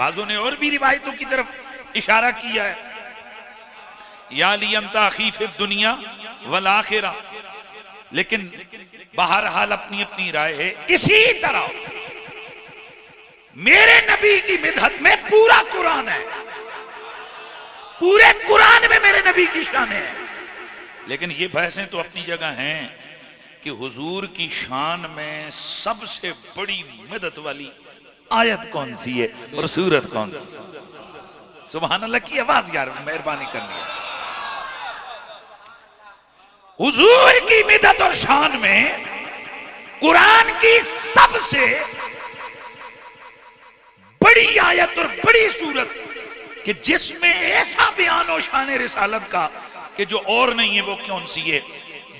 बाजों ने और भी रिवायतों की तरफ इशारा किया है, या लियंता खीफ दुनिया वल आखिरा, लेकिन बहरहाल अपनी अपनी राय है। इसी तरह मेरे नबी की मिदहत में पूरा कुरान है, पूरे कुरान में मेरे नबी की शान है। लेकिन ये बहसें तो अपनी जगह हैं कि हुजूर की शान में सबसे बड़ी मदद वाली आयत कौन सी है और सूरत कौन सी। सुभान अल्लाह की आवाज यार मेहरबानी करनी है। हुजूर की मदद और शान में कुरान की सबसे बड़ी आयत और बड़ी सूरत कि जिसमें ऐसा बयान और शान रिसालत का कि जो और नहीं है वो कौन सी है।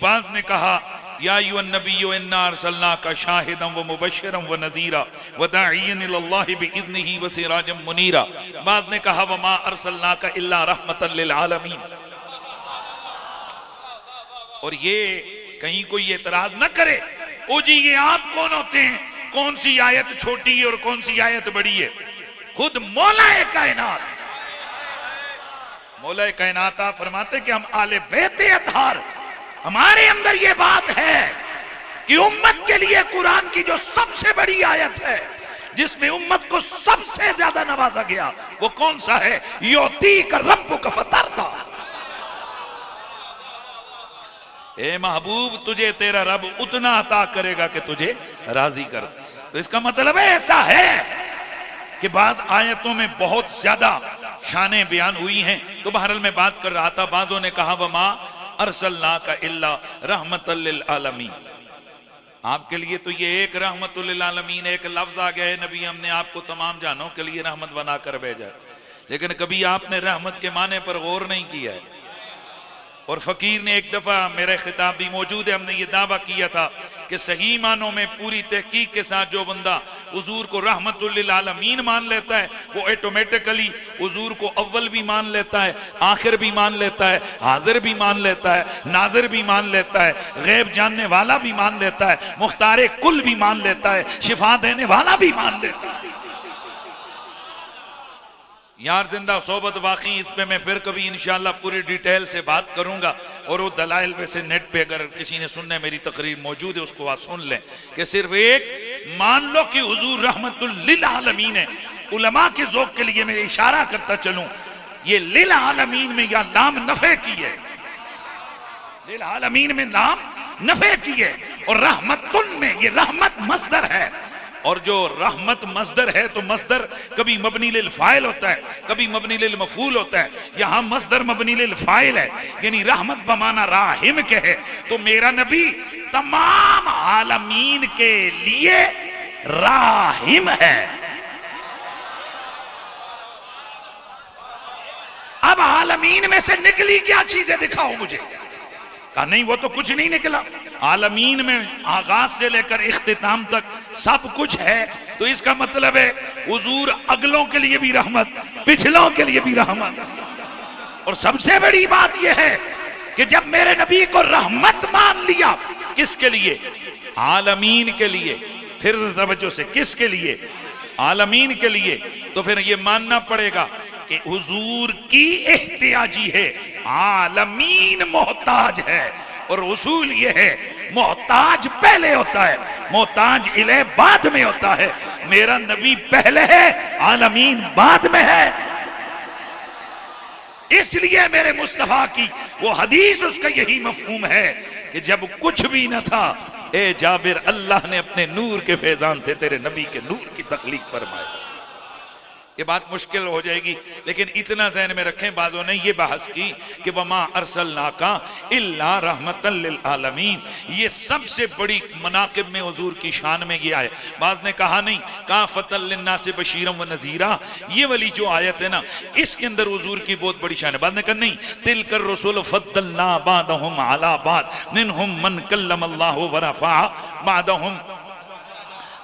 बाज़ ने कहा या अय्युहन नबिय्यु इन्ना अरसलनाका शाहिदन व मुबश्शिरन व नज़ीरा व दाइयन इलल्लाहि बिइज़्निही व सिराजम मुनीरा। बाज़ ने कहा वमा अरसलनाका इल्ला रहमतन लिल आलमीन। और ये कहीं कोई एतराज न करे, ओ जी ये आप कौन होते हैं, कौन सी आयत छोटी है और कौन सी आयत बड़ी है। खुद मौलाए कायनात, मौलाए कायनात आप फरमाते कि हम आले बैते अतहार, हमारे अंदर ये बात है कि उम्मत के लिए कुरान की जो सबसे बड़ी आयत है, जिसमें उम्मत को सबसे ज्यादा नवाजा गया, वो कौन सा है। योती का रब्बुक फतरदा, ए महबूब तुझे तेरा रब उतना अता करेगा कि तुझे राजी कर। तो इसका मतलब है ऐसा है कि बाज आयतों में बहुत ज्यादा शानें बयान हुई हैं। तो बहरहाल मैं बात कर रहा था, बाजों ने कहा वमा अरसलनाका इल्ला रहमतल लिल आलमीन। आपके लिए तो ये एक रहमतुल लिल आलमीन एक लफ्ज आ गया है, नबी हमने आपको तमाम जानों के लिए रहमत बनाकर भेजा। लेकिन कभी आपने रहमत के माने पर गौर नहीं किया है। और फकीर ने एक दफा, मेरा खिताब भी मौजूद है, हमने ये दावा किया था कि सही मानों में पूरी तहकीक के साथ जो बंदा हुजूर को रहमतुल लिल आलमीन मान लेता है, वो ऑटोमेटिकली हुजूर को अव्वल भी मान लेता है, आखिर भी मान लेता है, हाजिर भी मान लेता है, नाजिर भी मान लेता है, गैब जानने वाला भी मान लेता है, मुख्तारे कुल भी मान लेता है, शिफा देने वाला भी मान लेता है। यार जिंदा सोबत बाकी, इस पे मैं फिर कभी इंशाअल्लाह पूरी डिटेल से बात करूंगा। और वो दलाइल वैसे नेट पे अगर किसी ने सुनने मेरी तकरीर मौजूद है उसको आप सुन लें कि सिर्फ एक मान लो कि हुजूर रहमतुल लिल आलमीन है। उलमा के ज़ौक़ के लिए मैं इशारा करता चलूं, ये लिल आलमीन में या नाम नफे की है, लिल आलमीन में नाम नफे की है, और रहमतुन में ये रहमत मस्दर है। और जो रहमत मस्दर है तो मस्दर कभी मबनी लिल फाइल होता है, कभी मबनी लिल मफूल होता है। यहां मस्दर मबनी लिल फाइल है, यानी रहमत बमाना राहिम के है। तो मेरा नबी तमाम आलमीन के लिए राहिम है। अब आलमीन में से निकली क्या चीजें दिखाओ मुझे। कहा नहीं वो तो कुछ नहीं निकला, आलमीन में आगाज से लेकर इख्तिताम तक सब कुछ है। तो इसका मतलब है हुजूर अगलों के लिए भी रहमत, पिछलों के लिए भी रहमत। और सबसे बड़ी बात यह है कि जब मेरे नबी को रहमत मान लिया, किसके लिए, आलमीन के लिए। फिर तवज्जो से, किसके लिए, आलमीन के लिए। तो फिर ये मानना पड़ेगा कि हुजूर की एहतियाजी है, आलमीन मोहताज है। और उसूल ये है मोहताज पहले होता है, मोहताज इले बाद में होता है। मेरा नबी पहले है, आलमीन बाद में है। इसलिए मेरे मुस्तफा की वो हदीस, उसका यही मफहूम है कि जब कुछ भी न था, ए जाबिर अल्लाह ने अपने नूर के फैजान से तेरे नबी के नूर की तख्लीक फरमाई। ये बात मुश्किल हो जाएगी, लेकिन इतना ज़हन में रखें, बाज़ों ने ये बहस की कि वमा अरसलनाका इल्ला रहमतल लिल आलमीन। ये सबसे बड़ी मनाकिब में हुजूर की शान में ये आए। बाज़ ने कहा नहीं, कहा फतल लिन्नास बशीरम व नज़ीरा। ये वाली जो आयत है ना, इसके अंदर हुजूर की बहुत बड़ी शान है। बाज़ ने कहा नहीं, तिलकर रसूल फद्दलना बादहुम अला बाद मिनहुम मन कल्लमल्लाहु व रफ़ा बादहुम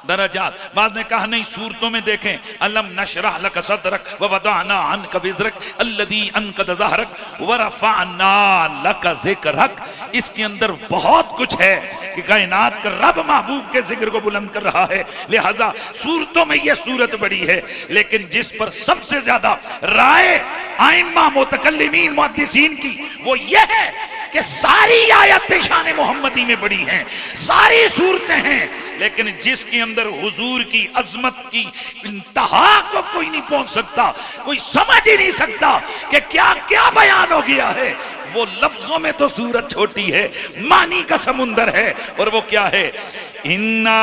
दरजात। बाद ने कहा नहीं, सूरतों में देखें, अलम नशरह लक सदरक व वदाना अनक विज़रक अल्लज़ी अनक़द ज़हरक व रफ़अना लक ज़िक्रक। इसके अंदर बहुत कुछ है कि कायनात का रब महबूब के जिक्र को बुलंद कर रहा है। लिहाजा सूरतों में यह सूरत बड़ी है, लेकिन जिस पर सबसे ज्यादा राय आइम्मा मुतकल्लिमीन मुहद्दिसीन की वो यह है कि सारी आयतें शान मोहम्मदी में बड़ी हैं, सारी सूरतें हैं, लेकिन जिसके अंदर हुजूर की अजमत की इंतहा को कोई नहीं पहुंच सकता, कोई समझ ही नहीं सकता कि क्या क्या बयान हो गया है। वो लफ्जों में तो सूरत छोटी है, मानी का समुंदर है। और वो क्या है? इन्ना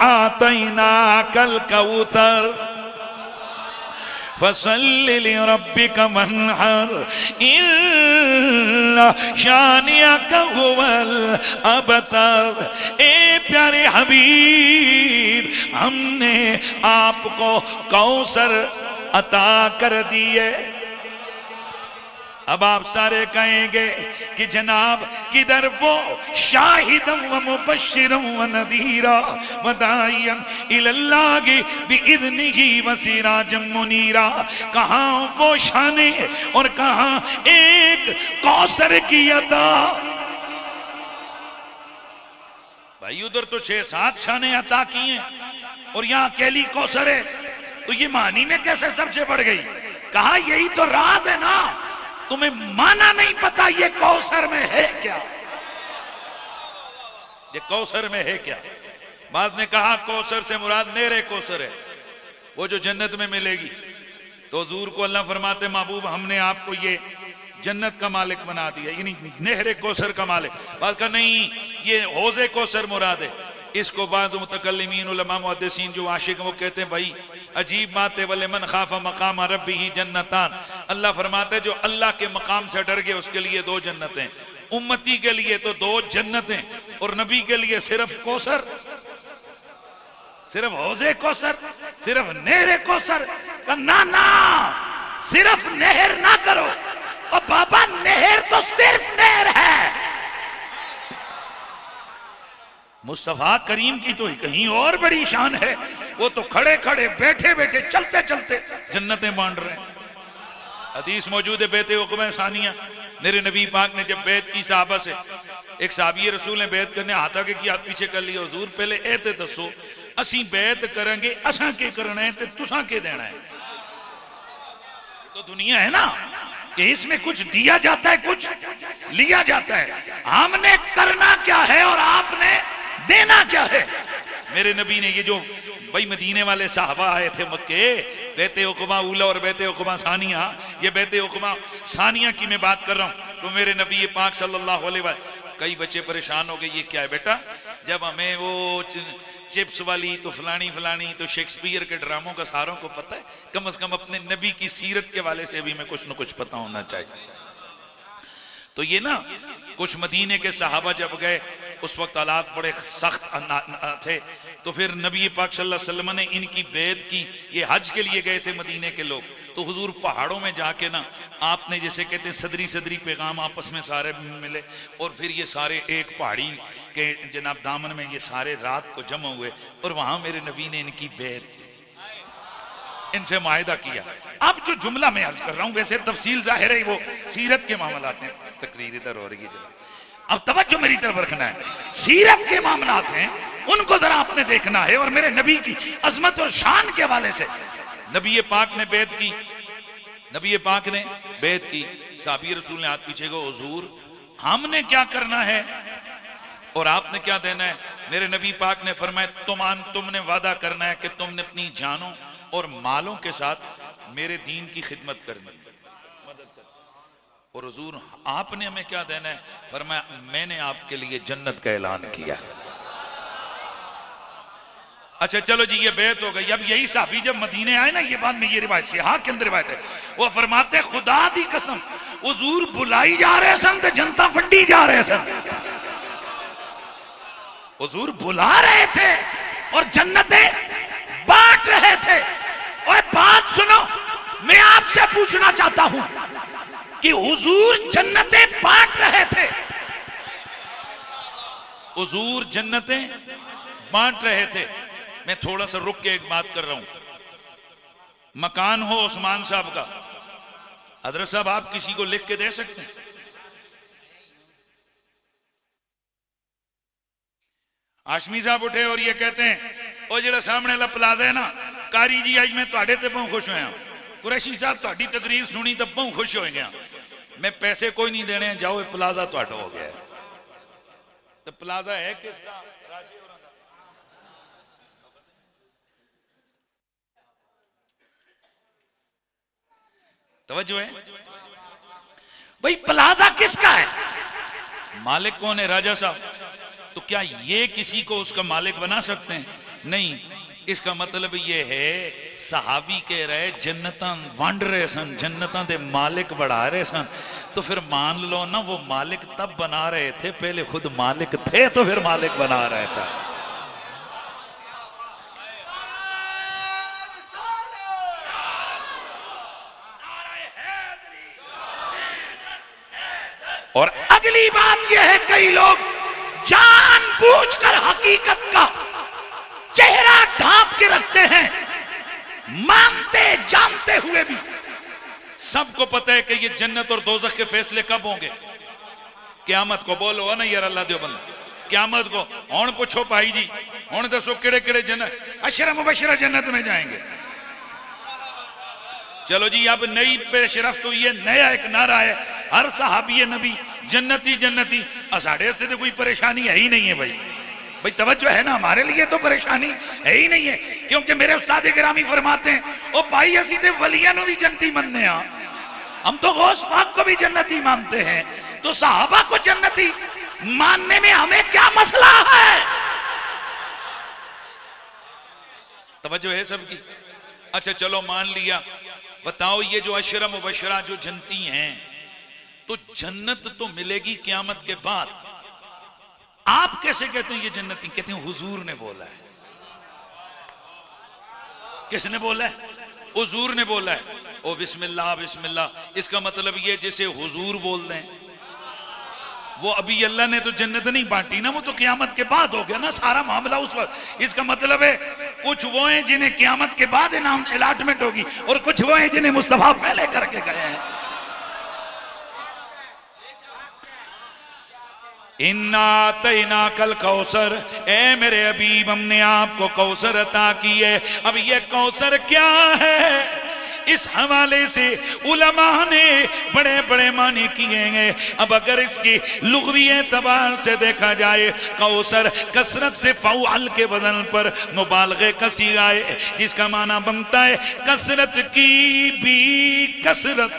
आतैना कल कौसर फसल्लि लिरब्बिका वन्हर इन्ना शानिअका हुवल अबतर। ए प्यारे हबीब, हमने आपको कौसर अता कर दिए। अब आप सारे कहेंगे कि जनाब किधर वो शाहिदम व मुबश्शिरम व नदीरा व दाइयन इलल्लाहि बिइज़्निही व सिराजम मुनीरा। कहाँ वो शाने और कहाँ एक कौसर की अता। भाई उधर तो 6-7 शाने अता किए और यहाँ अकेली कौसर है, तो ये मानी में कैसे सबसे बढ़ गई? कहा यही तो राज है ना, तुम्हें माना नहीं पता ये कौसर में है क्या, ये कौसर में है क्या। बाद ने कहा कौसर से मुराद नेरे कौसर है, वो जो जन्नत में मिलेगी। तो हुजूर को अल्लाह फरमाते महबूब हमने आपको ये जन्नत का मालिक बना दिया, यानी नेहरे कौसर का मालिक। बात का नहीं, ये हौज़े कौसर मुराद है। इसको बाद मुतकल्लिमीन उलमा मुहद्दिसीन जो आशिक वो कहते हैं भाई अजीब बात है, वले मन खाफा मकाम रब्बिही जन्नतान। अल्लाह फरमाते जो अल्लाह के मकाम से डर गए उसके लिए 2 जन्नतें, उम्मती के लिए तो 2 जन्नतें, और नबी के लिए सिर्फ कौसर, सिर्फ हौज़े कौसर, सिर्फ नहरे कौसर का ना सिर्फ नहर ना करो। और बाबा नहर तो सिर्फ नहर है, मुस्तफा करीम की तो कहीं और बड़ी शान है। वो तो खड़े खड़े बैठे बैठे चलते चलते जन्नतें बांट रहे हैं। हदीस मौजूद है बैत उक़बा सानिया, मेरे नबी पाक ने जब बैत की साहबा से, एक साहबी रसूल ने बैत करने हाथ आगे की हाथ पीछे कर लिया। हुजूर पहले ऐते दसो असी बैत करेंगे, असा के करना है ते तुसा के देना है। तो दुनिया है ना कि इसमें कुछ दिया जाता है कुछ लिया जाता है। हमने करना क्या है और आपने देना क्या है। मेरे नबी ने ये जो भाई मदीने वाले साहबा आए थे मक्के, बैते उक़बा ऊला और बैते उक़बा सानिया, ये बैते उक़बा सानिया की मैं बात कर रहा हूँ। तो मेरे नबी पाक सल्लल्लाहु अलैहि वसल्लम, कई बच्चे परेशान हो गए ये क्या है बेटा, जब हमें वो चिप्स वाली तो फलानी फलानी तो शेक्सपियर के ड्रामों का सारों को पता है, कम से कम अपने नबी की सीरत के वाले से भी मैं कुछ न कुछ पता होना चाहिए। तो ये ना कुछ मदीने के सहाबा जब गए उस वक्त हालात बड़े सख्त थे, तो फिर नबी पाक सल्लल्लाहु अलैहि वसल्लम ने इनकी बैत की। ये हज के लिए गए थे मदीने के लोग, तो हुजूर पहाड़ों में जाके ना आपने जैसे कहते हैं सदरी सदरी पैगाम आपस में सारे मिले, और फिर ये सारे एक पहाड़ी के जनाब दामन में ये सारे रात को जमा हुए, और वहां मेरे नबी ने इनकी बैत इनसे मुआहिदा किया। अब जो जुमला मैं अर्ज कर रहा हूं, वैसे तफसील जाहिर है वो सीरत के मामलात हैं, तकरीर इधर हो रही है, अब तवज्जो मेरी तरफ रखना है। सीरत के मामलात हैं, उनको जरा आपने देखना है, और मेरे नबी की अजमत और शान के हवाले से नबी पाक ने बैत की, नबी पाक ने बैत की। साहबी रसूल ने हाथ पीछे को, हुजूर हमने क्या करना है और आपने क्या देना है। मेरे नबी पाक ने फरमाया तुमने वादा करना है कि तुमने अपनी जानों और मालों के साथ मेरे दीन की खिदमत करनी, मदद करनी। और हुजूर आपने हमें क्या देना है। फरमाया मैंने आपके लिए जन्नत का ऐलान किया। अच्छा चलो जी ये बैत हो गई। अब यही साहबी जब मदीने आए ना, ये बाद में ये रिवायत सिहा के अंदर रिवायत है, वो फरमाते खुदा दी कसम हुजूर बुलाई जा रहे सन ते जनता फंडी जा रहे सन। हुजूर बुला रहे थे और जन्नतें बांट रहे थे। और बात सुनो, मैं आपसे पूछना चाहता हूं कि हुजूर जन्नतें बांट रहे थे, हुजूर जन्नतें बांट रहे थे। मैं थोड़ा सा रुक के एक बात कर रहा हूं। मकान हो उस्मान साहब का, हजरत साहब आप किसी को लिख के दे सकते हैं? हाशमी साहब उठे और ये कहते हैं वो जो सामने वाला प्लाजा है ना, कारी जी आज मैं थोड़े ते बहुत खुश होया, कुरैशी साहब थोड़ी तकरीर सुनी तो बहुत खुश हो गया, मैं पैसे कोई नहीं देने, जाओ ये प्लाजा थोड़ा हो गया। तो प्लाजा है किसका? राजे होरां दा। तवज्जो है भाई, प्लाजा किसका है? मालिक कौन है? राजा साहब। तो क्या ये किसी को उसका मालिक बना सकते हैं? नहीं। इसका मतलब ये है सहाबी कह रहे जन्नतां वंड रहे सन, जन्नतां दे मालिक बढ़ा रहे सन, तो फिर मान लो ना वो मालिक तब बना रहे थे, पहले खुद मालिक थे तो फिर मालिक बना रहे थे। और अगली बात यह है, कई लोग जानबूझकर हकीकत का चेहरा ढांप के रखते हैं, मानते जानते हुए भी। सबको पता है कि ये जन्नत और दोज़ख के फैसले कब होंगे? क़यामत को। बोलो ना यार अल्लाह दे बंदा, क़यामत को। हुण पूछो भाई जी, हुण दसो किहड़े किहड़े जन्नत, अशरा मुबशरा जन्नत में जाएंगे। चलो जी, अब नई पेशरफ्त हुई है, नया एक नारा है, हर सहाबी नबी जन्नती जन्नती। साढ़े से तो कोई परेशानी है ही नहीं है भाई। भाई तवज्जो है ना, हमारे लिए तो परेशानी है ही नहीं है, क्योंकि मेरे उस्ताद गिरामी फरमाते हैं, ओ भाई असी ते वलियां नूं भी जन्नती मनने आ, हम तो गौस पाक को भी जन्नती मानते हैं, तो सहाबा को जन्नती मानने में हमें क्या मसला है? तवज्जो है सबकी? अच्छा चलो मान लिया, बताओ ये जो अशरा मुबशरा जो जन्नती हैं, तो जन्नत तो मिलेगी क़यामत के बाद। आप कैसे कहते हैं ये जन्नती? कहते हैं हुजूर ने बोला है। किसने बोला है? हुजूर ने बोला है। ओ बिस्मिल्लाह बिस्मिल्लाह, इसका मतलब ये जैसे हुजूर बोल दें, वो अभी अल्लाह ने तो जन्नत नहीं बांटी ना, वो तो क़यामत के बाद हो गया ना सारा मामला उस वक्त। इसका मतलब है कुछ वो हैं जिन्हें क़यामत के बाद इनाम अलॉटमेंट होगी, और कुछ वो हैं जिन्हें मुस्तफा पहले करके गए हैं। इन्ना तैना कल कौसर, ए मेरे हबीब हमने आपको कौसर अता की है। अब ये कौसर क्या है? इस हवाले से उलमा ने बड़े बड़े माने किए हैं। अब अगर इसकी लुग़वी एतबार से देखा जाए, कौसर कसरत से फ़ौअल के बदन पर मुबालगे का सीगा है, जिसका माना बनता है कसरत की भी कसरत।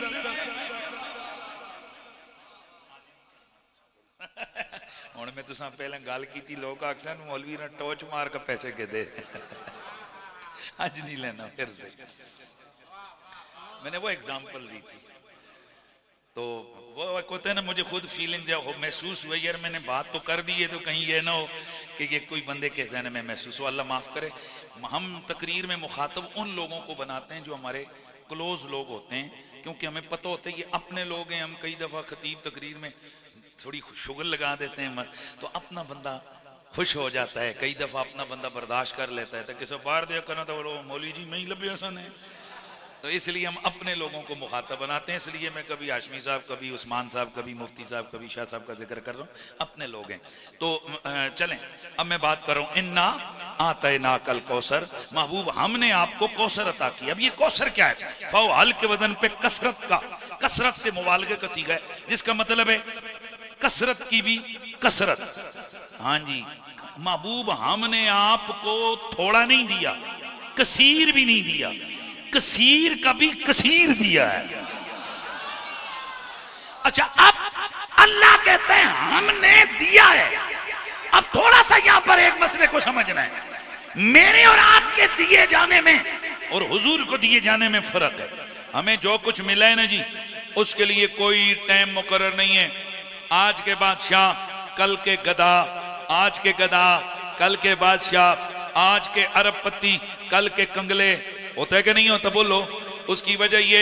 मैं तुसा पहले गल की, लोग अक्सर मौलवी ने टोच मार के पैसे के दे आज नहीं लेना फिर से। मैंने वो एग्जांपल दी थी, तो वो होता है ना, मुझे खुद फीलिंग जब महसूस हुई, यार मैंने बात तो कर दी है, तो कहीं ये ना हो कि ये कोई बंदे के जहन में महसूस हो। अल्लाह माफ़ करे। हम तकरीर में मुखातब उन लोगों को बनाते हैं जो हमारे क्लोज लोग होते हैं, क्योंकि हमें पता होता है ये अपने लोग हैं। हम कई दफ़ा खतीब तकरीर में थोड़ी शुगर लगा देते हैं, तो अपना बंदा खुश हो जाता है, कई दफ़ा अपना बंदा बर्दाश्त कर लेता है, तो किसी बाहर दे करना तो बोलो मौलवी जी मैं ही लबे हसन है। तो इसलिए हम अपने लोगों को मुखातब बनाते हैं। इसलिए मैं कभी हाशमी साहब, कभी उस्मान साहब, कभी मुफ्ती साहब, कभी शाह साहब का जिक्र कर रहा हूँ, अपने लोग हैं। तो चलें, अब मैं बात कर रहा हूँ, इन्ना आतैना कल कौसर, महबूब हमने आपको कौसर अता किया। अब ये कौसर क्या है? फ़ौअल के बदन पे कसरत का, कसरत से मुबालगे का सीगा है, जिसका मतलब है कसरत की भी कसरत। हाँ जी, महबूब हमने आपको थोड़ा नहीं दिया, कसीर भी नहीं दिया, कसीर का भी कसीर दिया है। अच्छा, अब अल्लाह कहते हैं हमने दिया है। अब थोड़ा सा यहां पर एक मसले को समझना है, मेरे और आपके दिए जाने में और हुजूर को दिए जाने में फर्क है। हमें जो कुछ मिला है ना जी, उसके लिए कोई टाइम मुकर्रर नहीं है। आज के बादशाह, कल के गधा, आज के गधा, कल के बादशाह, आज के अरबपति, कल के कंगले, होता है कि नहीं होता? बोलो। उसकी वजह ये,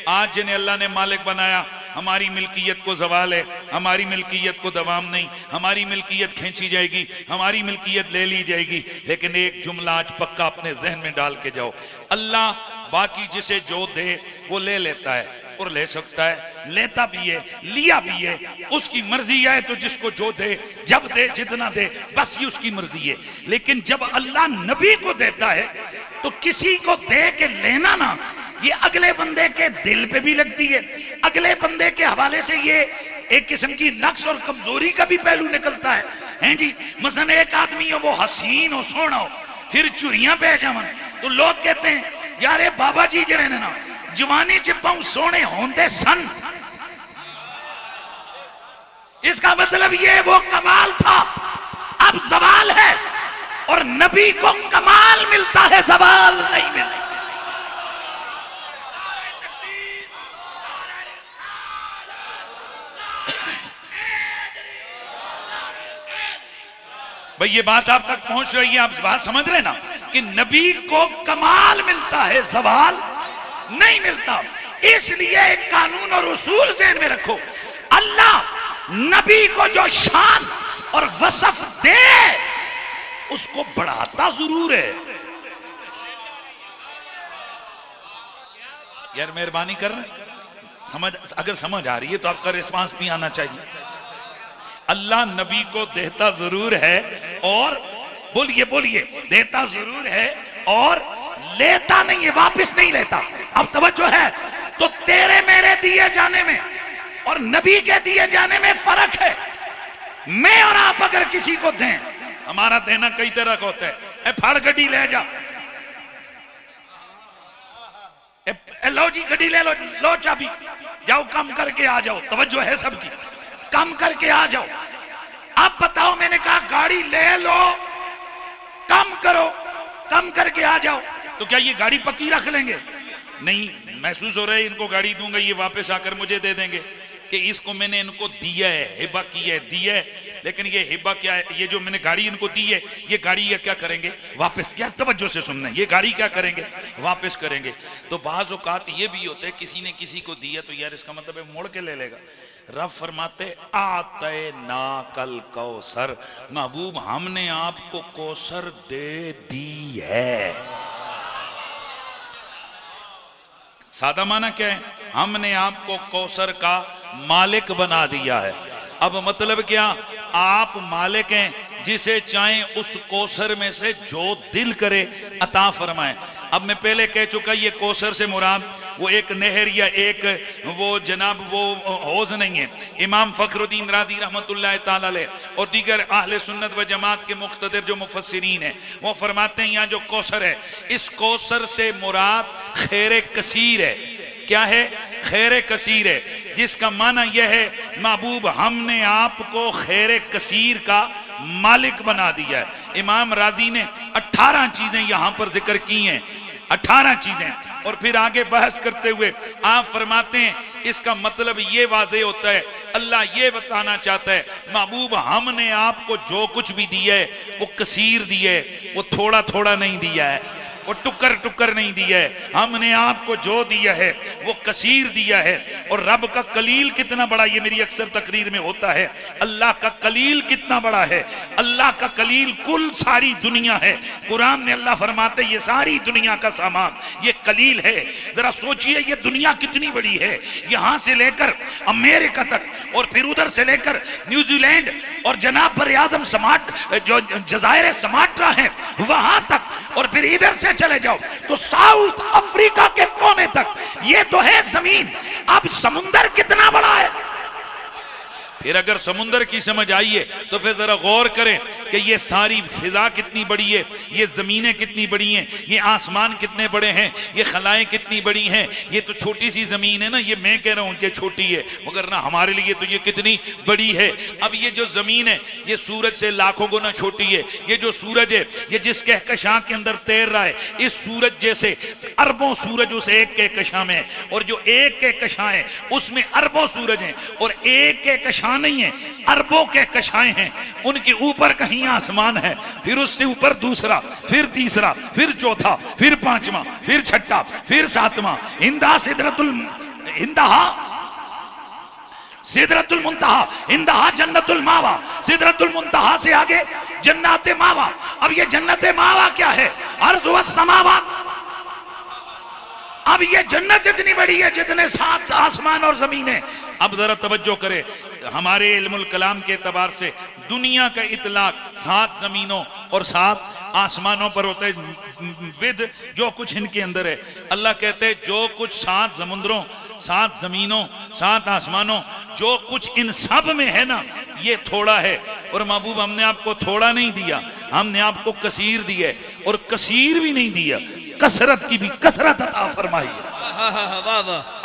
आज जिन्हें अल्लाह ने मालिक बनाया, हमारी मिल्कियत को जवाल है, हमारी मिल्कियत को दवाम नहीं, हमारी मिल्कियत खींची जाएगी, हमारी मिल्कियत ले ली जाएगी। लेकिन एक जुमला आज पक्का अपने जहन में डाल के जाओ, अल्लाह बाकी जिसे जो दे वो ले लेता है, और ले सकता है, लेता भी है, लिया भी है, उसकी मर्जी है। तो जिसको जो दे, जब दे, जितना दे, बस ये उसकी मर्जी है। लेकिन जब अल्लाह नबी को देता है तो किसी को दे के लेना ना, ये अगले बंदे के दिल पे भी लगती है, अगले बंदे के हवाले से ये एक किस्म की नक्स और कमजोरी का भी पहलू निकलता है, हैं जी। मसलन एक आदमी हो, वो हसीन हो, सोना हो, फिर चुरियां पै जावन, तो लोग कहते हैं यार बाबा जी जड़े ने ना जवानी च बहु सोने होंदे सन। इसका मतलब ये वो कमाल था, अब सवाल है, और नबी को कमाल मिलता है, सवाल नहीं मिलता। भाई ये बात आप तक पहुंच रही है, आप बात समझ रहे ना कि नबी को कमाल मिलता है, सवाल नहीं मिलता। इसलिए एक कानून और उसूल ज़हन में रखो, अल्लाह नबी को जो शान और वसफ दे उसको बढ़ाता जरूर है। यार मेहरबानी कर रहे, समझ, अगर समझ आ रही है तो आपका रिस्पांस भी आना चाहिए। अल्लाह नबी को देता जरूर है, और बोलिए बोलिए, देता जरूर है और लेता नहीं है, वापस नहीं लेता। अब तवज्जो है, तो तेरे मेरे दिए जाने में और नबी के दिए जाने में फर्क है। मैं और आप अगर किसी को दें, हमारा देना कई तरह का होता है। ए फड़ गड्डी ले जा, लो जी गड्डी ले लो, लो चाबी, जाओ कम करके आ जाओ। तवज्जो है सबकी, कम करके आ जाओ। अब बताओ, मैंने कहा गाड़ी ले लो, कम करो, कम करके आ जाओ, तो क्या ये गाड़ी पक्की रख लेंगे? नहीं, महसूस हो रहा है इनको गाड़ी दूंगा, ये वापस आकर मुझे दे देंगे कि इसको मैंने इनको दिया है, हिबा की है, दिया है। लेकिन ये हिबा क्या है? ये जो मैंने गाड़ी इनको दी है, ये गाड़ी ये क्या करेंगे? वापस। क्या तवज्जो से सुनना, ये गाड़ी क्या करेंगे? वापस करेंगे। तो बाज़ औक़ात ये भी होते हैं, किसी ने किसी को दिया तो यार इसका मतलब है मोड़ के ले लेगा। रब फरमाते आते ना कल कौसर, महबूब हमने आपको कौसर दे दी है। सादा माना क्या है? हमने आपको कौसर का मालिक बना दिया है। अब मतलब क्या? आप मालिक हैं, जिसे चाहे उस कौसर में से जो दिल करे अता फरमाए। अब मैं पहले कह चुका, ये कौसर से मुराद वो एक नहर या एक वो जनाब वो हौज नहीं है। इमाम फखरुद्दीन राजी रहमतुल्लाह ताला अलैह और दीगर अहले सुन्नत व जमात के मुख्तदिर जो मुफस्सिरीन हैं, वो फरमाते हैं यहाँ जो कौसर है, इस कौसर से मुराद खैर कसीर है। क्या है? खैर कसीर है, जिसका माना यह है महबूब हमने आपको खैर कसीर का मालिक बना दिया है। इमाम राजी ने 18 चीजें यहां पर जिक्र की हैं, 18 चीजें। और फिर आगे बहस करते हुए आप फरमाते हैं इसका मतलब ये वाज़ेह होता है, अल्लाह ये बताना चाहता है महबूब हमने आपको जो कुछ भी दिया है वो कसीर दिया है, वो थोड़ा थोड़ा नहीं दिया है, वो टुकर टुकर नहीं दिया है। हमने आपको जो दिया है वो कसीर दिया है। और रब का कलील कितना बड़ा, ये मेरी अक्सर तकरीर में होता है, अल्लाह का कलील कितना बड़ा है। अल्लाह का कलील कुल सारी दुनिया है। कुरान में अल्लाह फरमाते ये सारी दुनिया का सामान ये कलील है। जरा सोचिए ये दुनिया कितनी बड़ी है, यहां से लेकर अमेरिका तक और फिर उधर से लेकर न्यूजीलैंड और जनाब बर आजम समाट जो जजायर समाट्रा है वहां तक, और फिर इधर से चले जाओ तो साउथ अफ्रीका के कोने तक, ये तो है जमीन। अब समुंदर कितना बड़ा है। फिर अगर समुंदर की समझ आई है तो फिर जरा गौर करें कि ये सारी फिजा कितनी बड़ी है, ये जमीनें कितनी बड़ी हैं, ये आसमान कितने बड़े हैं, ये खलाएं कितनी बड़ी हैं। ये तो छोटी सी जमीन है ना, ये मैं कह रहा हूं कि छोटी है, मगर ना हमारे लिए तो ये कितनी बड़ी है। अब ये जो जमीन है ये सूरज से लाखों गुना छोटी है। ये जो सूरज है ये जिस कहकशां के अंदर तैर रहा है, इस सूरज जैसे अरबों सूरज उस एक कहकशां में है, और जो एक कहकशां है उसमें अरबों सूरज हैं, और एक कहकशां नहीं है, अरबों के कशाएं हैं। उनके ऊपर कहीं आसमान है, फिर उससे ऊपर दूसरा, फिर तीसरा, फिर चौथा, फिर पांचवा, फिर छठा, फिर सातवां। इंदा सिदरतुल इंतहा, सिदरतुल मुंतहा, इंतहा जन्नतुल मावा, सिदरतुल मुंतहा से आगे जन्नत मावा। अब ये जन्नत मावा क्या है? अर्ज़ व समावात, अब ये जन्नत इतनी बड़ी है जितने 7 आसमान और जमीनें। अब जरा तवज्जो करे, हमारे इल्मुल कलाम के एतबार से दुनिया का इतलाक 7 जमीनों और 7 आसमानों पर होता है, विद जो कुछ इनके अंदर है। अल्लाह कहते हैं जो कुछ 7 समुद्रों, 7 जमीनों, 7 आसमानों, जो कुछ इन सब में है ना, ये थोड़ा है। और महबूब हमने आपको थोड़ा नहीं दिया, हमने आपको कसीर दिया है, और कसीर भी नहीं दिया, कसरत की भी कसरत अता फरमाई है।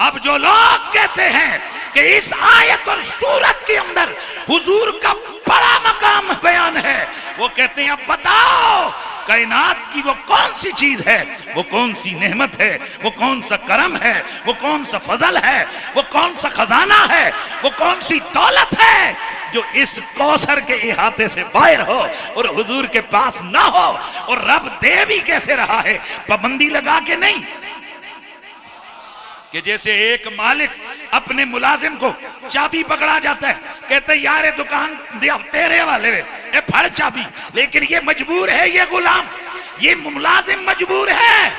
अब जो लोग कहते हैं कि इस आयत और सूरत के अंदर हुजूर का बड़ा मकाम बयान है, वो कहते हैं अब बताओ कायनात की वो कौन सी चीज है, वो कौन सी नेमत है, वो कौन सा करम है, वो कौन सा फजल है, वो कौन सा खजाना है, वो कौन सी दौलत है जो इस कौसर के इहाते से बाहर हो और हुजूर के पास ना हो। और रब दे भी कैसे रहा है, पाबंदी लगा के नहीं, कि जैसे एक मालिक अपने मुलाजिम को चाबी पकड़ा जाता है, कहते यार ये दुकान तेरे वाले ये फड़ चाबी, लेकिन ये मजबूर है, ये गुलाम, ये मुलाजिम मजबूर है,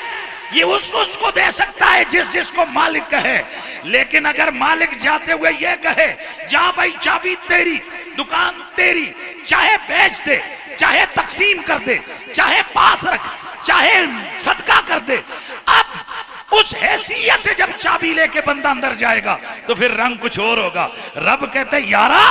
ये उसको दे सकता है जिसको मालिक कहे। लेकिन अगर मालिक जाते हुए ये कहे जा भाई चाबी तेरी, दुकान तेरी, चाहे बेच दे, चाहे तकसीम कर दे, चाहे पास रख, चाहे सदका कर दे, अब उस हैसियत से जब चाबी लेके बंदा अंदर जाएगा तो फिर रंग कुछ और होगा। रब कहते यारा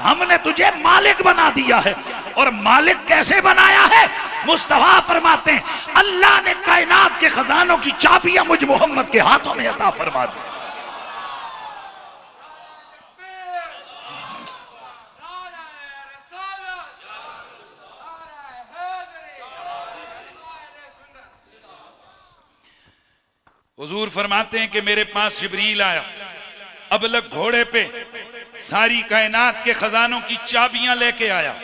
हमने तुझे मालिक बना दिया है। और मालिक कैसे बनाया है? मुस्तफा फरमाते हैं अल्लाह ने कायनात के खजानों की चाबियां मुझ मोहम्मद के हाथों में अता फरमा दी। हुजूर फरमाते हैं कि मेरे पास जिब्रील आया, अबलग घोड़े पे, सारी कायनात के खजानों की चाबियां लेके आया,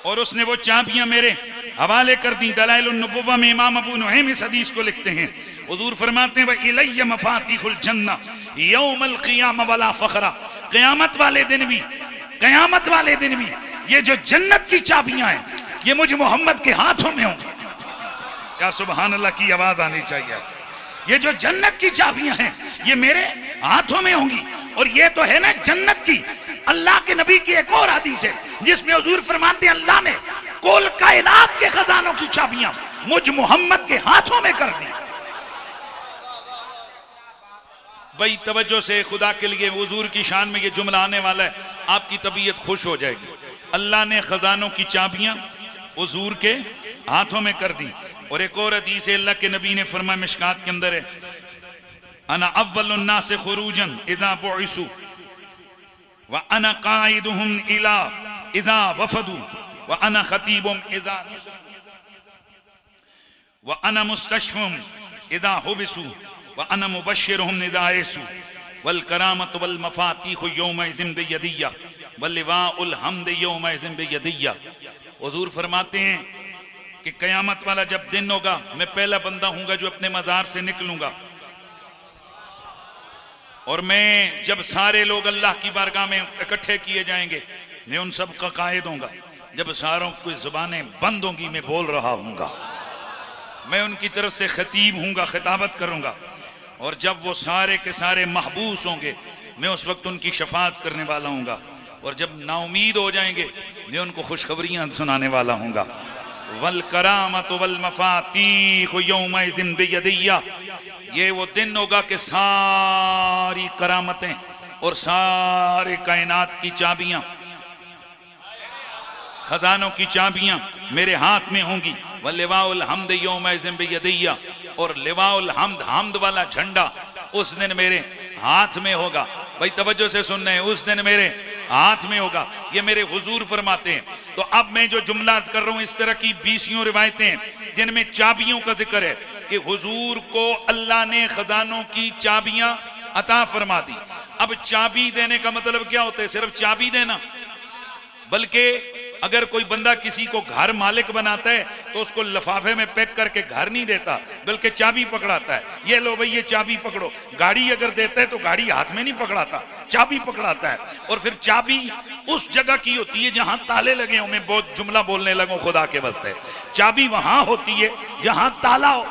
और उसने वो चाबियां मेरे हवाले कर दी। दलाइलुन नबुव्वा में इमाम अबू नुहैम इस हदीस को लिखते हैं। हुजूर फरमाते हैं व इलैया मफातिहुल जन्नह यौमल क़ियामा वला फ़ख़रा, क़यामत वाले दिन भी, क़यामत वाले दिन भी ये जो जन्नत की चाबियां हैं ये मुझ मोहम्मद के हाथों में होंगी। क्या सुभान अल्लाह की आवाज आनी चाहिए। ये जो जन्नत की चाबियां हैं ये मेरे हाथों में होंगी। और ये तो है ना जन्नत की, अल्लाह के नबी की एक और हदीस है जिसमें हुजूर फरमाते हैं अल्लाह ने कुल कायनात के खजानों की चाबियां मुझ मोहम्मद के हाथों में कर दी। भाई तवज्जो से, खुदा के लिए हुजूर की शान में ये जुमला आने वाला है, आपकी तबीयत खुश हो जाएगी। अल्लाह ने खजानों की चाबियां हुजूर के हाथों में कर दी। और एक और हदीस अल्लाह के नबी ने फरमाया, मिशकात के अंदर है, अना अव्वलुन नास खुरूजन इज़ा बुइसु व अना काइदुहुम इला इज़ा वफदु व अना खतीबुहुम इज़ा व अना मुस्तशफुहुम इज़ा हुबिसु व अना मुबश्शिरुहुम इज़ा आयसु वल करामतु वल मफातीहु यौमइज़िन बियदिय्या वल लिवाउल हम्द यौमइज़िन बियदिय्या। हुजूर फरमाते हैं कि कयामत वाला जब दिन होगा, मैं पहला बंदा हूंगा जो अपने मजार से निकलूंगा, और मैं जब सारे लोग अल्लाह की बारगाह में इकट्ठे किए जाएंगे, मैं उन सब का कायद होऊंगा। जब सारों की जुबानें बंद होंगी मैं बोल रहा हूंगा, मैं उनकी तरफ से खतीब हूंगा, खिताबत करूंगा। और जब वो सारे के सारे महबूस होंगे मैं उस वक्त उनकी शफाअत करने वाला हूंगा। और जब नाउमीद हो जाएंगे मैं उनको खुशखबरियां सुनाने वाला हूंगा। वल करामतु वल मफातीहु यौमइज़िन बियदिय्या, ये वो दिन होगा कि सारी करामतें और सारे कायनात की चाबियां, खजानों की चाबियां मेरे हाथ में होंगी। वल लिवाउल हम्द यौमइज़िन बियदिय्या, और लिवाउल हम्द, हम्द वाला झंडा उस दिन मेरे हाथ में होगा। भाई तवज्जो से सुनना है, उस दिन मेरे हाथ में होगा। ये मेरे हुजूर फरमाते हैं। तो अब मैं जो जुमला कर रहा हूं, इस तरह की 20 रिवायतें जिनमें चाबियों का जिक्र है कि हुजूर को अल्लाह ने खजानों की चाबियां अता फरमा दी। अब चाबी देने का मतलब क्या होता है? सिर्फ चाबी देना, बल्कि अगर कोई बंदा किसी को घर मालिक बनाता है तो उसको लिफाफे में पैक करके घर नहीं देता, बल्कि चाबी पकड़ाता है। ये लो भाई ये चाबी पकड़ो। गाड़ी अगर देता है तो गाड़ी हाथ में नहीं पकड़ाता, चाबी पकड़ाता है। और फिर चाबी उस जगह की होती है जहां ताले लगे हो। मैं बहुत जुमला बोलने लगूं खुदा के वास्ते। चाबी वहां होती है जहां ताला हो,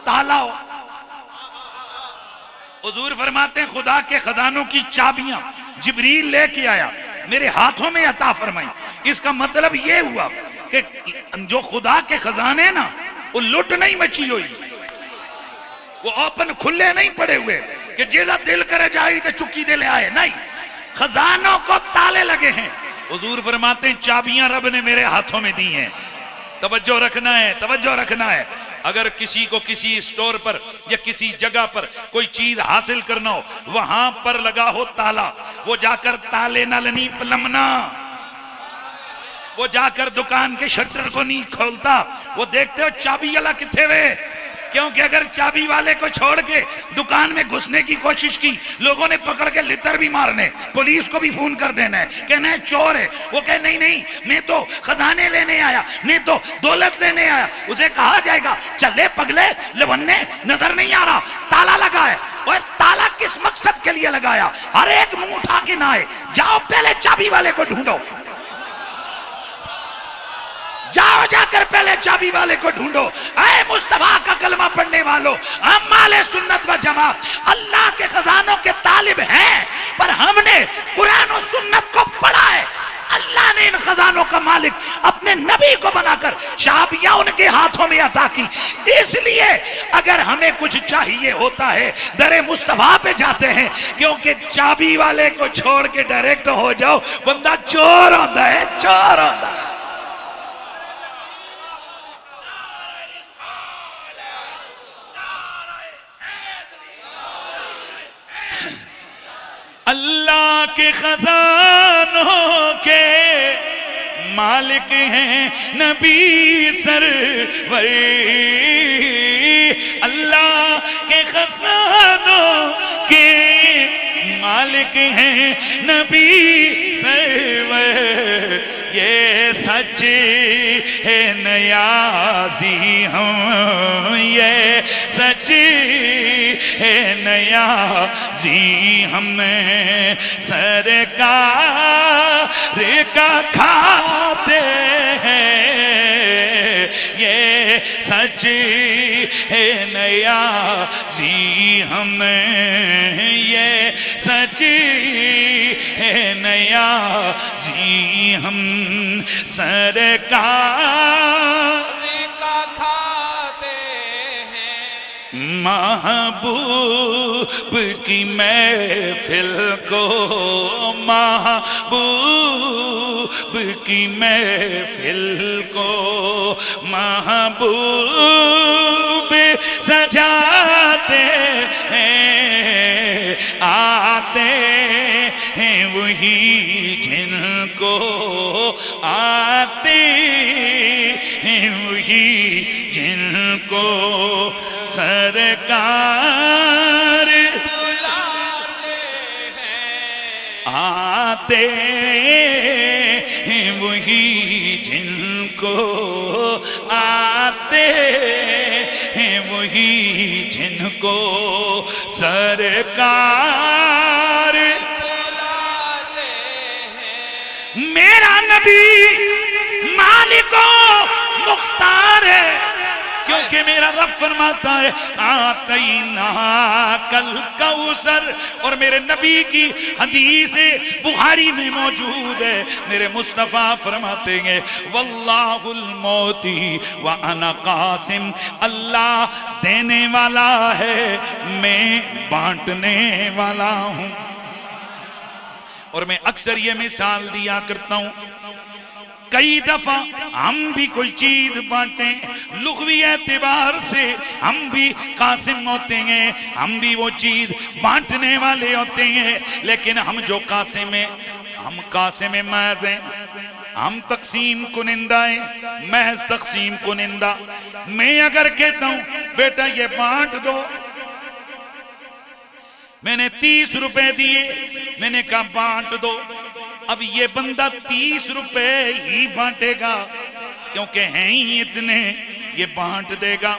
ताला हो। हुजूर फरमाते हैं खुदा के खजानों की चाबियां जिब्रील लेके आया, मेरे हाथों में अता फरमाई। इसका मतलब ये हुआ कि जो खुदा के खजाने ना, वो लुट नहीं मची हुई, वो ओपन खुले नहीं पड़े हुए कि जेला दिल करे जाए तो चुक्की दे ले आए, नहीं, खजानों को ताले लगे हैं। हुजूर फरमाते हैं चाबियां रब ने मेरे हाथों में दी हैं। तवज्जो रखना है, तवज्जो रखना है। अगर किसी को किसी स्टोर पर या किसी जगह पर कोई चीज हासिल करना हो, वहां पर लगा हो ताला, वो जाकर ताले नाल नहीं पलमना, वो जाकर दुकान के शटर को नहीं खोलता, वो देखते हो चाबी वाला किथे वे, क्योंकि अगर चाबी वाले को छोड़ के दुकान में घुसने की कोशिश की, लोगों ने पकड़ के लितर भी मारने, पुलिस को भी फोन कर देना है, कहना है चोर है। वो कहे नहीं नहीं, मैं तो खजाने लेने आया, मैं तो दौलत लेने आया। उसे कहा जाएगा चले पगले लवन्ने, नजर नहीं आ रहा, ताला लगा है। और ताला किस मकसद के लिए लगाया? हर एक मुंह उठा के ना आए, जाओ पहले चाबी वाले को ढूंढो, जाओ जाकर पहले चाबी वाले को ढूंढो। ऐ मुस्तफा का कलमा पढ़ने वालों, हम माले सुन्नत व जमात अल्लाह के खजानों के तालिब हैं, पर हमने कुरान और सुन्नत को पढ़ा है। अल्लाह ने इन खजानों का मालिक अपने नबी को बनाकर चाबियां उनके हाथों में अता की। इसलिए अगर हमें कुछ चाहिए होता है दरे मुस्तफा पे जाते हैं, क्योंकि चाबी वाले को छोड़ के डायरेक्ट हो जाओ, बंदा चोर होता है, चोर होता है। अल्लाह के खजानों के मालिक हैं नबी सरवर, अल्लाह के खजानों के मालिक हैं नबी सरवर। ये सच है नयाजी हम, ये सच है नयाजी हमें सरकार का खाते हैं। ये सच है नयाजी हमें, ये सच है नयाजी हम सरकार का खाते हैं। महबूब की महफिल को, महबूब की महफिल को महबूब सजाते हैं। आते हैं वही जिनको, आते हैं वही जिनको सरकार बुलाते हैं। आते हैं वही जिनको, आते हैं वही जिनको सरकार बुलाते हैं। मेरा नबी मालिको मुख्तार है, क्योंकि मेरा रब फरमाता है आतैना कल कौसर, और मेरे नबी की हदीस बुखारी में मौजूद है। मेरे मुस्तफा फरमाते हैं वल्लाहुल मौती व अना कासिम, अल्लाह देने वाला है, मैं बांटने वाला हूं। और मैं अक्सर ये मिसाल दिया करता हूं, कई दफा हम भी कोई चीज बांटे, लुग़वी एतबार से हम भी कासिम होते हैं, हम भी वो चीज बांटने वाले होते हैं। लेकिन हम जो कासिम है, हम कासिम महज़ हैं, हम तकसीम कुनिंदा है, महज तकसीम कुनिंदा। मैं अगर कहता हूं बेटा ये बांट दो, मैंने 30 रुपए दिए, मैंने कहा बांट दो, अब ये बंदा 30 रुपए ही बांटेगा, क्योंकि हैं ही इतने, ये बांट देगा।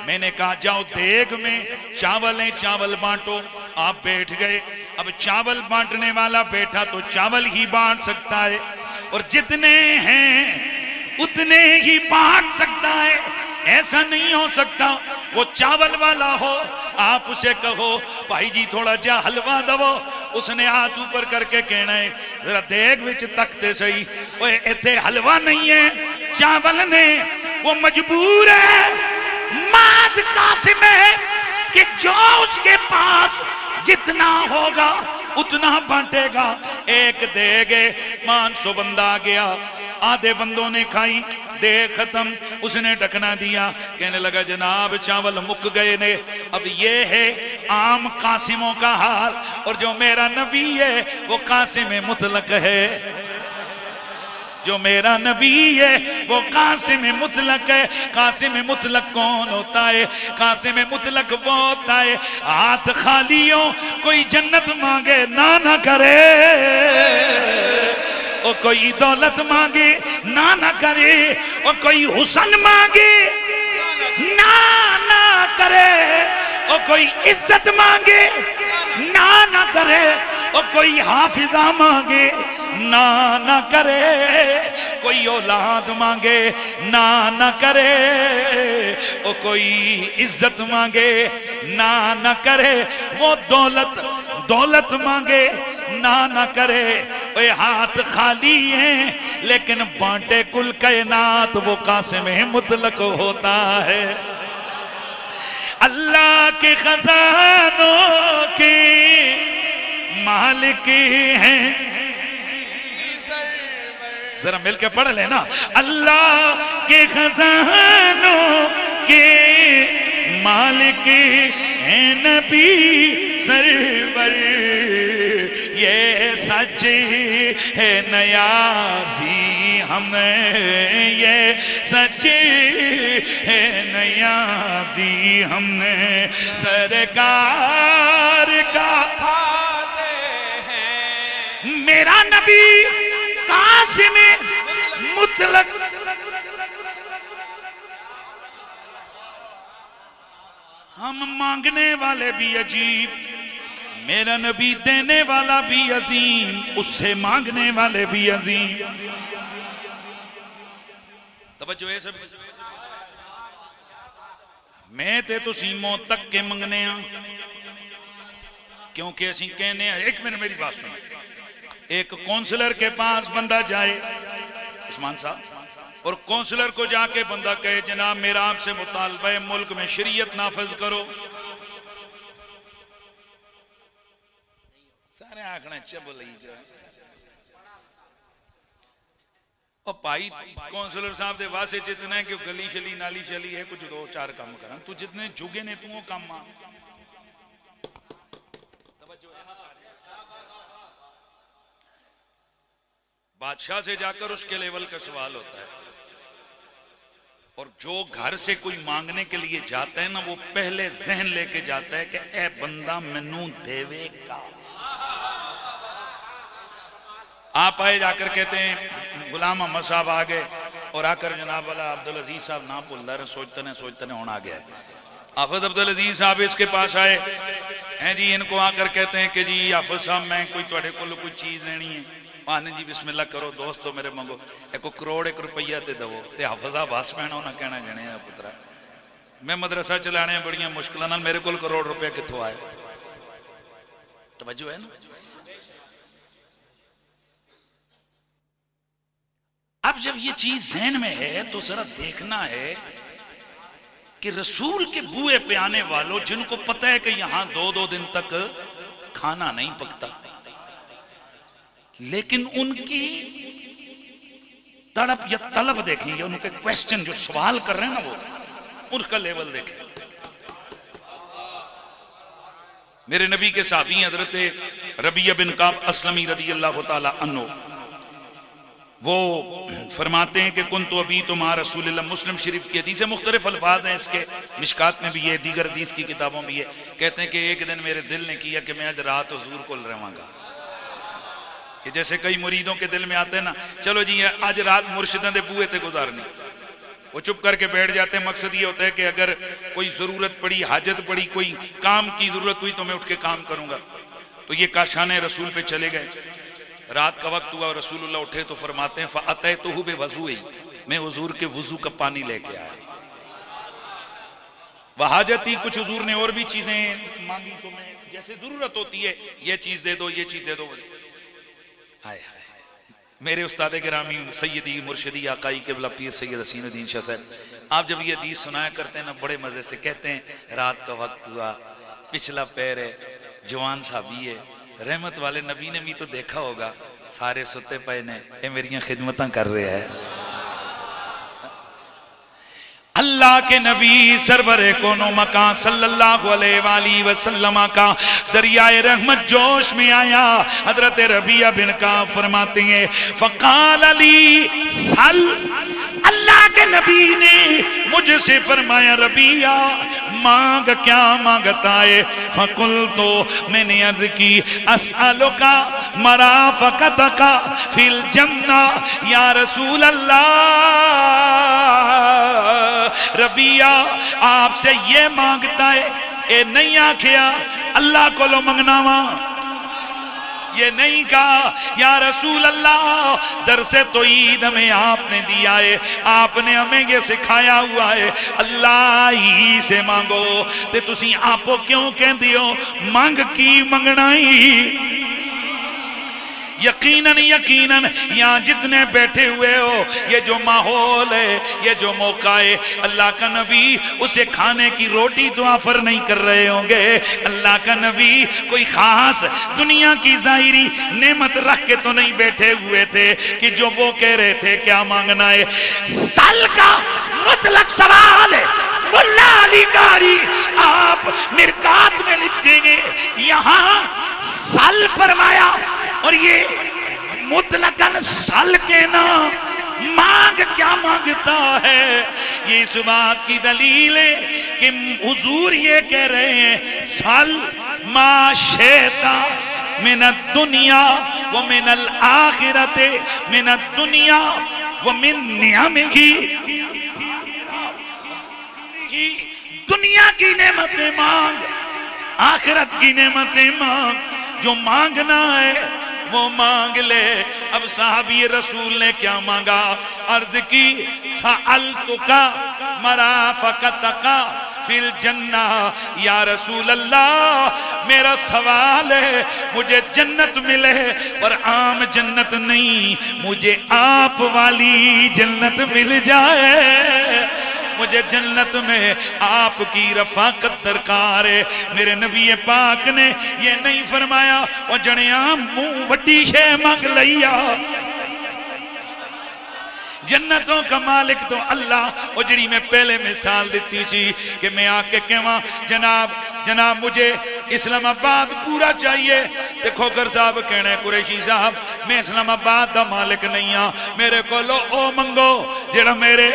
मैंने कहा जाओ देग में चावल है, चावल बांटो। आप बैठ गए, अब चावल बांटने वाला बैठा तो चावल ही बांट सकता है, और जितने हैं उतने ही बांट सकता है। ऐसा नहीं हो सकता वो चावल वाला हो, आप उसे कहो भाई जी थोड़ा जा हलवा दवो, उसने हाथ ऊपर करके कहना है जरा देख विच तकते सही, ओए इथे हलवा नहीं है चावल ने। वो मजबूर है, माज कासिम है कि जो उसके पास जितना होगा उतना बांटेगा। एक दे गए, 500 बंदा आ गया, आधे बंदों ने खाई, दे खत्म, उसने ढकना दिया, कहने लगा जनाब चावल मुक गए ने। अब ये है आम कासिमों का हाल, और जो मेरा नबी है वो कासिम मुतलक है। जो मेरा नबी है वो कासिम मुतलक है। कासिम मुतलक कौन होता है? कासिम मुतलक वो होता है हाथ खालियों कोई जन्नत मांगे ना ना करे, और कोई दौलत मांगे ना ना करे, और कोई हुस्न मांगे ना ना करे, और कोई इज्जत मांगे ना ना करे, और कोई हाफिजा मांगे ना ना करे, कोई औलाद मांगे ना ना करे, और कोई इज्जत मांगे ना ना करे, वो दौलत मांगे ना ना करे। वे हाथ खाली हैं लेकिन बांटे कुल कायनात, वो कासिम मुतलक होता है। अल्लाह के खजानों के मालिक हैं, जरा मिलके पढ़ लेना, अल्लाह के खजानों के मालिक हैं नबी सरवर, ये सच है नयाजी हमें, ये सच है नयाजी हमने सरकार का खाते हैं। मेरा नबी कासिम मुतलक, हम मांगने वाले भी अजीब, मेरा नबी देने वाला भी अजीम, उससे मांगने वाले भी अजीम। तवज्जो है सब। मैं ते तुसी मौत तक के मंगने आ, क्योंकि असी कहने, एक मिनट मेरी बात सुनो, एक काउंसलर के पास बंदा जाए उस्मान साहब, और काउंसलर को जाके बंदा कहे जनाब मेरा आपसे मुतालबा है मुल्क में शरीयत नाफज करो, सारे आंकड़े चबल और भाई काउंसलर साहब दे वास्ते जितने कि गली शली नाली शली है कुछ 2-4 काम करन, तू जितने जुगे ने तू काम मान। बादशाह से जाकर उसके लेवल का सवाल होता है, और जो घर से कोई मांगने के लिए जाता है ना, वो पहले जहन लेके जाता है कि ए बंदा मैनू देवेगा। आप आए जाकर कहते हैं गुलाम अहमद साहब आ गए, और आकर जनाब वाला अब्दुल अजीज साहब ना भूल रहे, सोचते ने होना आ गया है। हाफिज अब्दुल अजीज साहब इसके पास आए हैं जी, इनको आकर कहते हैं कि जी हाफिज साहब मैं कोई थोड़े को कोई चीज लेनी है। आने जी बिस्मिल्लाह करो दोस्तों मेरे मंगो, एक करोड़ 1 रुपया ते दवो, ते हाफिजा बस पैना उन्हें कहना जने पुत्रा मैं मदरसा चलाने बड़ियां मुश्किल नाल, मेरे को 1 करोड़ रुपया कितों आए? तवज्जो है ना। अब जब ये चीज जहन में है तो जरा देखना है कि रसूल के बुए पे आने वालों, जिनको पता है कि यहां 2-2 दिन तक खाना नहीं पकता, लेकिन उनकी तड़प या तलब देखेंगे, उनके क्वेश्चन जो सवाल कर रहे हैं ना, वो उनका लेवल देखें। मेरे नबी के साहबी हजरत रबिया बिन काब असलमी रदी अल्लाह तआला अन्हु, वो फरमाते हैं कि कुन तो अभी तुमा रसूलुल्लाह, मुस्लिम शरीफ की हदीस है, मुख्तलिफ अल्फाज हैं इसके, मिशकात में भी है, दीगर हदीस की किताबों में भी है। कहते हैं कि एक दिन मेरे दिल ने किया कि मैं आज रात हुजूर को रहूंगा, कि जैसे कई मुरीदों के दिल में आते हैं ना, चलो जी आज रात मुर्शिदां दे बूहे ते गुजारनी, वो चुप करके बैठ जाते हैं। मकसद ये होता है कि अगर कोई जरूरत पड़ी, हाजत पड़ी, कोई काम की जरूरत हुई तो मैं उठ के काम करूंगा। तो ये काशाने रसूल पे चले गए, रात का वक्त हुआ और रसूलुल्लाह उठे तो फरमाते हैं फ़अतैतुहु बिवज़ूई, मैं हुजूर के वजू का पानी लेके आया। वह हाजती, कुछ हुजूर ने और भी चीजें मांगी तो मैं जैसे जरूरत होती है, ये चीज दे दो, ये चीज दे दो। हाय हाय, मेरे उस्ताद गिरामी सैयदी मुर्शिदी आकाई क़िबला पीर सैयद हसीनुद्दीन शाह साहब, आप जब ये हदीस सुनाया करते हैं ना, बड़े मजे से कहते हैं, रात का वक्त हुआ, पिछला पैर है, जवान साहबी है, रहमत वाले नबी ने भी तो देखा होगा, सारे सुते पे ने, ये मेरियां खिदमतां कर रहे हैं। अल्लाह के नबी सरवरे कोनो मकान सल्लल्लाहु अलैहि वसल्लम का दरियाए रहमत जोश में आया। हजरत रबिया बिन का फरमाते हैं, फ़क़ाल अली सल, अल्लाह के नबी ने मुझसे फरमाया, रबिया मांग, क्या मांगता है? फ़कुल, तो मैंने अर्ज की, अस्अलुका मराफ़क़तका फ़िल जन्ना या रसूल अल्लाह। रबिया आपसे ये मांगता है, ये नहीं आखिया अल्लाह को लो मंगना वा, ये नहीं कहा या रसूल अल्लाह, दर से तो ईद में आपने दिया है, आपने हमें ये सिखाया हुआ है अल्लाह ही से मांगो, ते तुसी आपो क्यों कहते हो मांग की मंगना ही? यकीनन यकीनन यहाँ जितने बैठे हुए हो, ये जो माहौल है, ये जो मौका है, अल्लाह का नबी उसे खाने की रोटी तो ऑफर नहीं कर रहे होंगे। अल्लाह का नबी कोई खास दुनिया की जाहिरी नेमत रख के तो नहीं बैठे हुए थे कि जो वो कह रहे थे क्या मांगना है। साल का मुतलक सवाल है, मुल्ला अली कारी आप मिरकात में लिख देंगे, यहाँ साल फरमाया और ये मुतलकन साल के ना मांग क्या मांगता है। ये इस बात की दलील है कि हुजूर ये कह रहे हैं, साल मा शेता मिनद दुनिया व मिनल आखिरते, मिनद दुनिया व मिन नियामिही, दुनिया की नेमतें मांग, आखिरत की नेमतें मांग, जो मांगना है वो मांग ले। अब साहबी रसूल ने क्या मांगा? अर्ज की, सअलतुका मराफ़क़तका फिल जन्ना या रसूल अल्लाह, मेरा सवाल है मुझे जन्नत मिले पर आम जन्नत नहीं, मुझे आप वाली जन्नत मिल जाए, मुझे जन्नत में आपकी रफाकत दरकार है। मेरे नबी पाक ने ये नहीं फरमाया और जनिया मुंह वड्डी शे मंग लिया, जन्नतों का मालिक तो अल्लाह। और जी मैं पहले मिसाल दी थी कि मैं आके कहवा जनाब जनाब मुझे इस्लामाबाद पूरा चाहिए, देखो गर साहब कहना कुरैशी साहब मैं इस्लामाबाद का मालिक नहीं हाँ, मेरे को ओ मंगो जेड़ा मेरे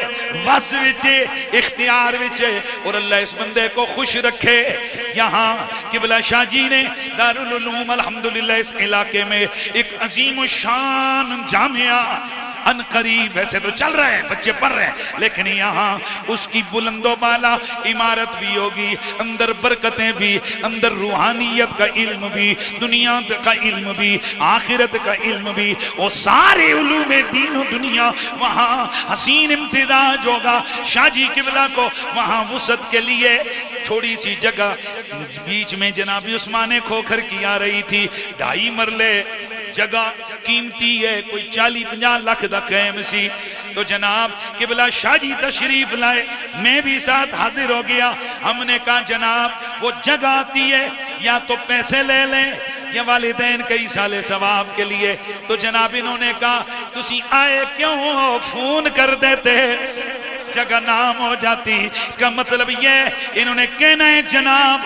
बस विच इख्तियार विच, और अल्लाह इस बंदे को खुश रखे। यहाँ किबला शाह जी ने दारुल उलूम अल्हम्दुलिल्लाह इस इलाके में एक अजीम शान जामिया अनकरीब वैसे तो चल रहे हैं, बच्चे पढ़ रहे हैं, लेकिन यहाँ उसकी बुलंदो बाला इमारत भी होगी, अंदर बरकतें भी, अंदर रूहानियत का इल्म भी, दुनिया का इल्म भी, आखिरत का इल्म भी, और सारे उलूम दीन और दुनिया वहाँ हसीन इम्तिजाज होगा। शाह जी किबला को वहाँ वुसत के लिए थोड़ी सी जगह बीच में जनाबी उस्माने खोखर की आ रही थी, 2.5 मरले जगह कीमती है, कोई 40-50 लाख का कैम सी। तो जनाब किबला शाह जी तशरीफ लाए, मैं भी साथ हाजिर हो गया। हमने कहा जनाब वो जगह आती है या तो पैसे ले लें या वालिदैन कई साले सवाब के लिए। तो जनाब इन्होंने कहा तुसी आए क्यों हो, फोन कर देते जगह नाम हो जाती। इसका मतलब यह इन्होंने कहना है जनाब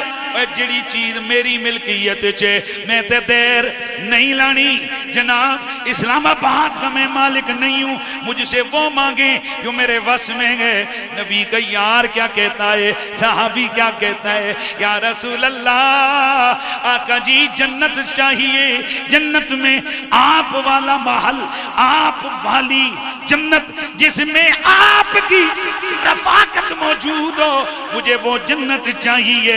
जिड़ी चीज मेरी मिल्कियत चे मैं ते देर नहीं लानी, जनाब इस्लामाबाद का मैं मालिक नहीं हूँ, मुझसे वो मांगे जो मेरे वश में है। नबी का यार क्या कहता है, साहबी क्या कहता है, या रसूल अल्लाह आका जी जन्नत चाहिए, जन्नत में आप वाला महल, आप वाली जन्नत जिसमें आपकी रफाकत मौजूद हो, मुझे वो जन्नत चाहिए।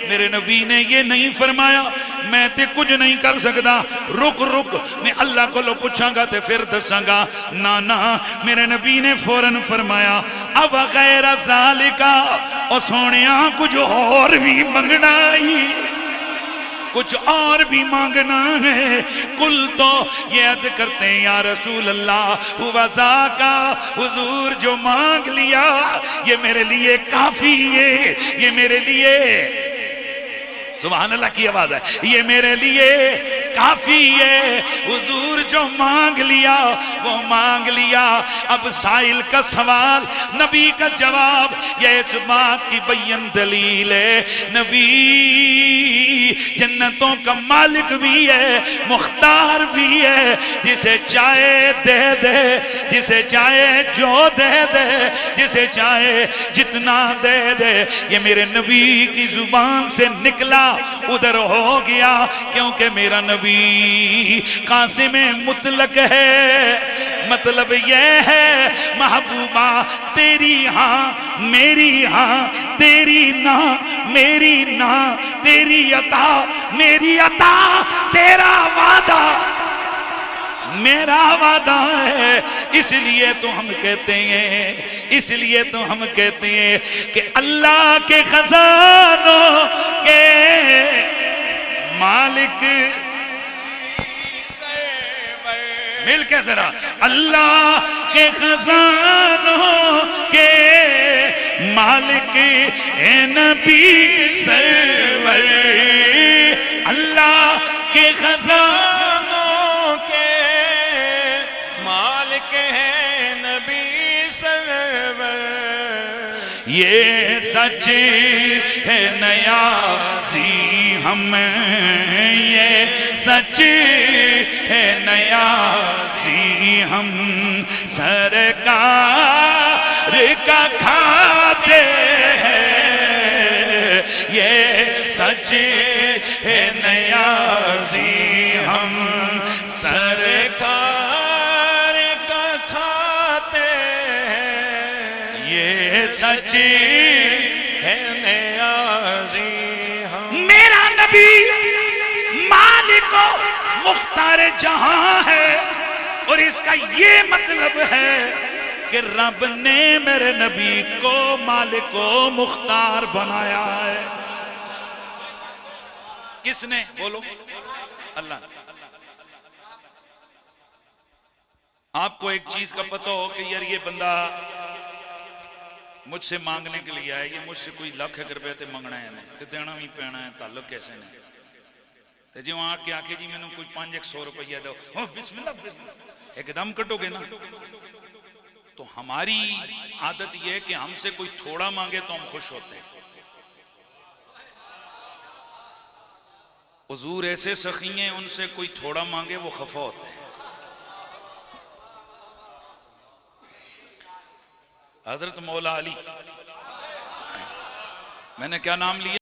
मेरे नबी ने ये नहीं फरमाया मैं ते कुछ नहीं कर सकता, रुक रुक मैं अल्लाह को लो पूछांगा ते फिर दसांगा, ना ना मेरे नबी ने फौरन फरमाया अब गैर ज़ालिका और सोनिया कुछ और भी मंगना ही, कुछ और भी मांगना है। कुल तो ये अर्ज करते हैं या रसूल अल्लाह हुआ ज़ाका, हुजूर जो मांग लिया ये मेरे लिए काफी है, ये मेरे लिए, सुभान अल्लाह की आवाज है, ये मेरे लिए काफी है। हुजूर जो मांग लिया वो मांग लिया। अब साइल का सवाल, नबी का जवाब, ये इस बात की बयन दलील है नबी जन्नतों का मालिक भी है, मुख्तार भी है, जिसे चाहे दे दे, जिसे चाहे जो दे दे, जिसे चाहे जितना दे दे। ये मेरे नबी की जुबान से निकला उधर हो गया, क्योंकि मेरा नबी कासिम मुतलक है। मतलब यह है महबूबा तेरी हाँ मेरी हाँ, तेरी ना मेरी ना, तेरी अता मेरी अता, तेरा वादा मेरा वादा है। इसलिए तो हम कहते हैं, इसलिए तो हम कहते हैं कि अल्लाह के खजानों के मालिक, मिल के जरा, अल्लाह के खजानों के मालिक ए नबी सरवर, अल्लाह के खजानों के मालिक है नबी सरवर। ये सच है नया जी हम, ये सच है नया जी हम, सरकार का खाते हैं। ये सच है नया जी हम, सरकार का खाते हैं। ये सच है नया जी हम। मेरा नबी मालिक मुख्तार जहां है, और इसका ये मतलब है कि रब ने मेरे नबी को मालिक को मुख्तार बनाया है। किसने? बोलो, अल्लाह। आपको एक चीज का पता हो कि यार ये बंदा मुझसे मांगने के लिए आया, ये मुझसे कोई लाख रुपए ते मंगना है तो देना भी पैना है, ताल्लुक कैसे नहीं। तो जो आके आके जी मैंने कोई 500 रुपया दो, हो बिस्मिल्लाह एकदम कटोगे ना। तो हमारी आदत यह है कि हमसे कोई थोड़ा मांगे तो हम खुश होते हैं। हुजूर ऐसे सखी हैं, उनसे कोई थोड़ा मांगे वो खफा होते हैं। हजरत मौला अली, मैंने क्या नाम लिया?